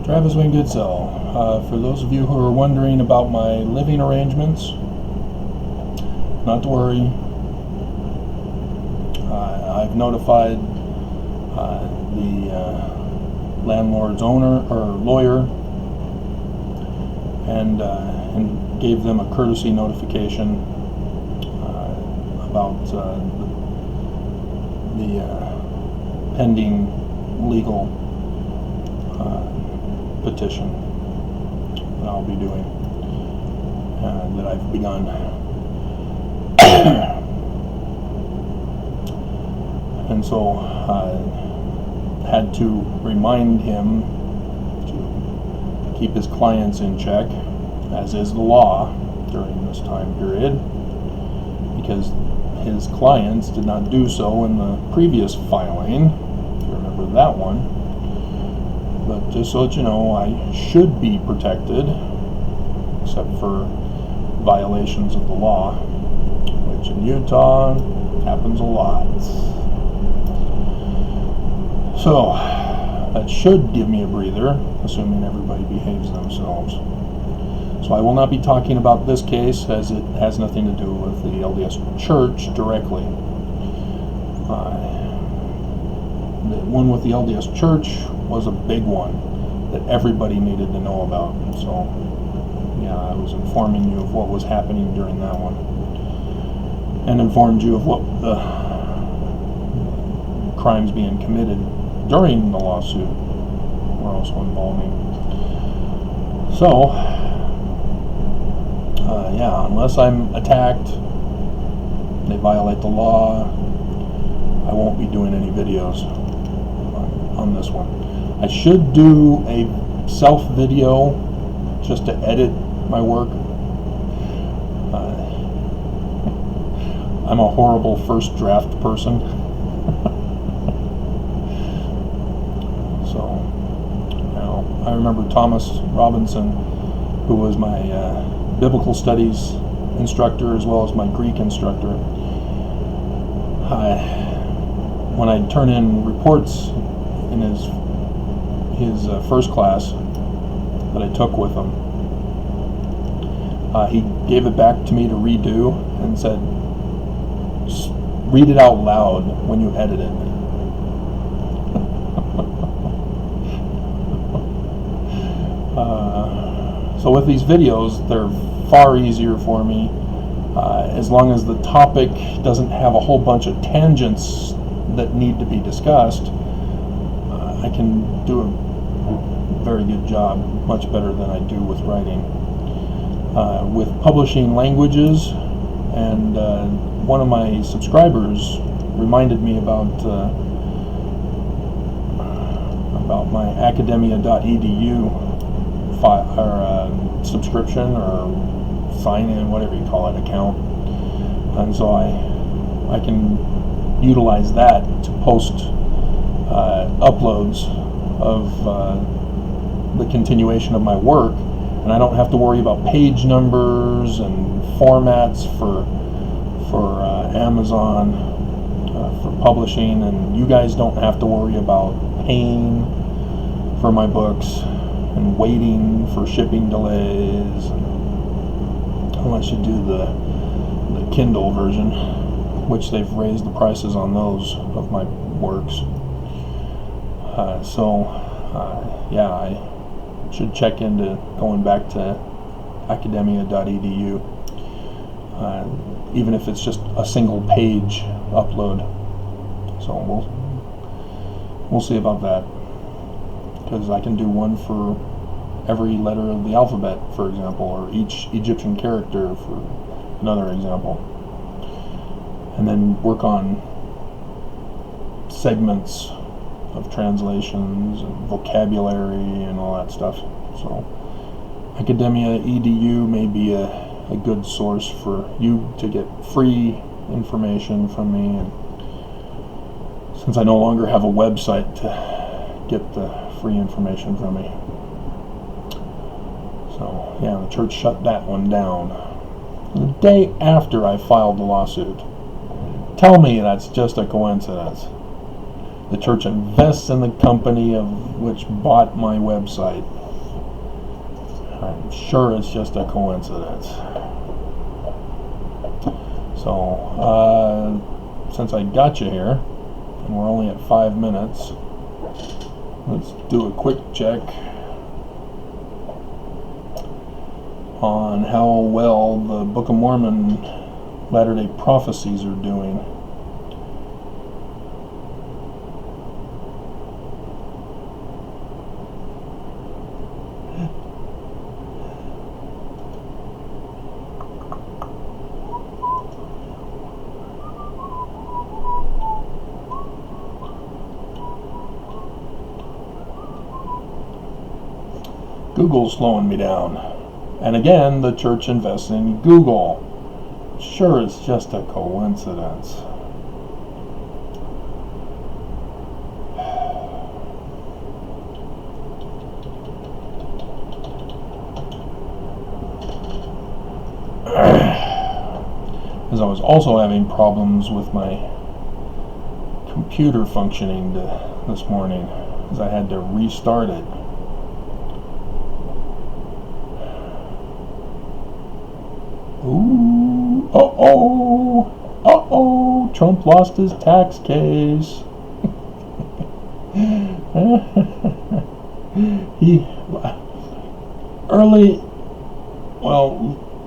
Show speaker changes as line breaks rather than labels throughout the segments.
Travis Wingoodsell. For those of you who are wondering about my living arrangements, not to worry. I've notified the landlord's owner or lawyer and gave them a courtesy notification about the pending legal petition that I'll be doing, that I've begun. And so I had to remind him to keep his clients in check, as is the law during this time period, because his clients did not do so in the previous filing, if you remember that one. But just so that you know, I should be protected, except for violations of the law, which in Utah happens a lot. So that should give me a breather, assuming everybody behaves themselves. So I will not be talking about this case, as it has nothing to do with the LDS Church directly. The one with the LDS Church was a big one that everybody needed to know about. So yeah, I was informing you of what was happening during that one, and informed you of what the crimes being committed during the lawsuit were also involving. So yeah, unless I'm attacked, they violate the law, I won't be doing any videos on this one. I should do a self video just to edit my work. I'm a horrible first draft person. So, you know, I remember Thomas Robinson, who was my biblical studies instructor as well as my Greek instructor. When I'd turn in reports in his first class that I took with him, he gave it back to me to redo and said, read it out loud when you edit it. So with these videos, they're far easier for me, as long as the topic doesn't have a whole bunch of tangents that need to be discussed. I can do a very good job, much better than I do with writing. With publishing languages, and one of my subscribers reminded me about my academia.edu subscription or sign-in, whatever you call it, account, and so I can utilize that to post uploads of the continuation of my work, and I don't have to worry about page numbers and formats for Amazon for publishing, and you guys don't have to worry about paying for my books and waiting for shipping delays, unless you do the Kindle version, which they've raised the prices on those of my works. Yeah, I should check into going back to academia.edu, even if it's just a single page upload. So we'll see about that, because I can do one for every letter of the alphabet, for example, or each Egyptian character, for another example, and then work on segments of translations and vocabulary and all that stuff. So Academia EDU may be a good source for you to get free information from me, and since I no longer have a website to get the free information from me. So yeah, the church shut that one down the day after I filed the lawsuit. Tell me that's just a coincidence. The church invests in the company of which bought my website. I'm sure it's just a coincidence. So, since I got you here, and we're only at 5 minutes, let's do a quick check on how well the Book of Mormon Latter-day Prophecies are doing. Google's slowing me down. And again, the church invests in Google. Sure, it's just a coincidence. As I was also having problems with my computer functioning this morning, as I had to restart it. Ooh, uh-oh, Trump lost his tax case.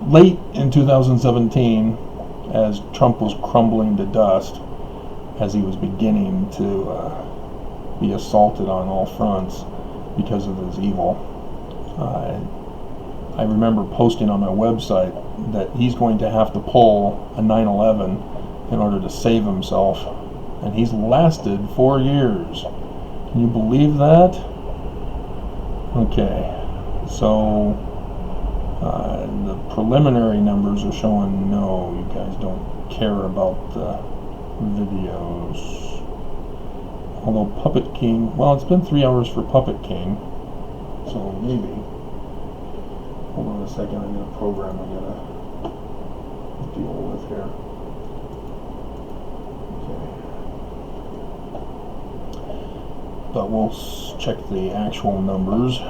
Late in 2017, as Trump was crumbling to dust, as he was beginning to be assaulted on all fronts because of his evil, I remember posting on my website that he's going to have to pull a 9/11 in order to save himself, and he's lasted 4 years. Can you believe that? Okay, so the preliminary numbers are showing no, you guys don't care about the videos. Although Puppet King, well, it's been 3 hours for Puppet King, so maybe. Hold on a second, I got a program I gotta deal with here. Okay. But we'll check the actual numbers.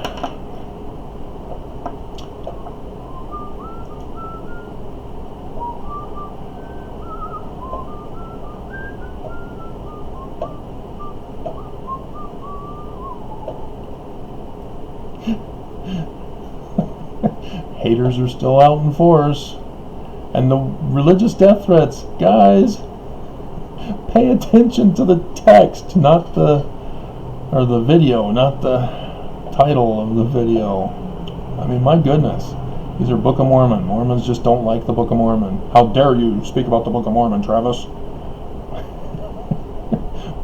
Haters are still out in force. And the religious death threats, guys, pay attention to the text, not the video, not the title of the video. I mean, my goodness, these are Book of Mormon. Mormons just don't like the Book of Mormon. How dare you speak about the Book of Mormon, Travis?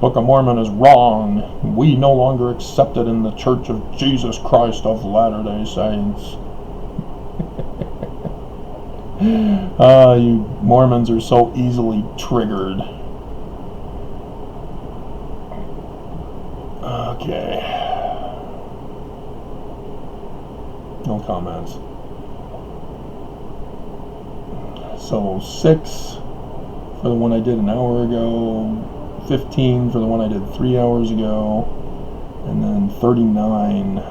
Book of Mormon is wrong. We no longer accept it in the Church of Jesus Christ of Latter-day Saints. You Mormons are so easily triggered. Okay. No comments. So 6 for the one I did an hour ago, 15 for the one I did 3 hours ago, and then 39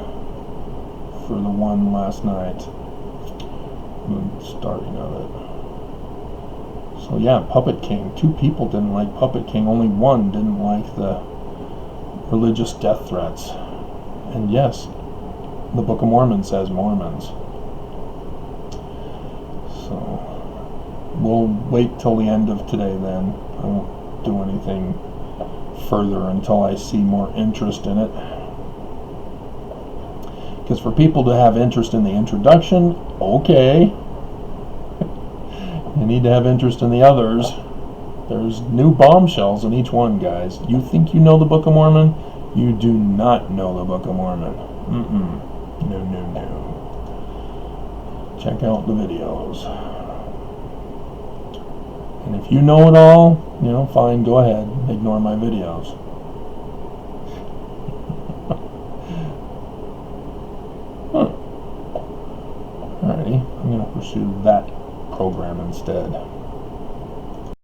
for the one last night. Starting of it. So yeah, Puppet King. 2 people didn't like Puppet King. Only 1 didn't like the religious death threats. And yes, the Book of Mormon says Mormons. So we'll wait till the end of today then. I won't do anything further until I see more interest in it. Because for people to have interest in the introduction, okay. You need to have interest in the others. There's new bombshells in each one, guys. You think you know the Book of Mormon? You do not know the Book of Mormon. No. Check out the videos. And if you know it all, fine, go ahead. Ignore my videos. Alrighty, I'm going to pursue that program instead.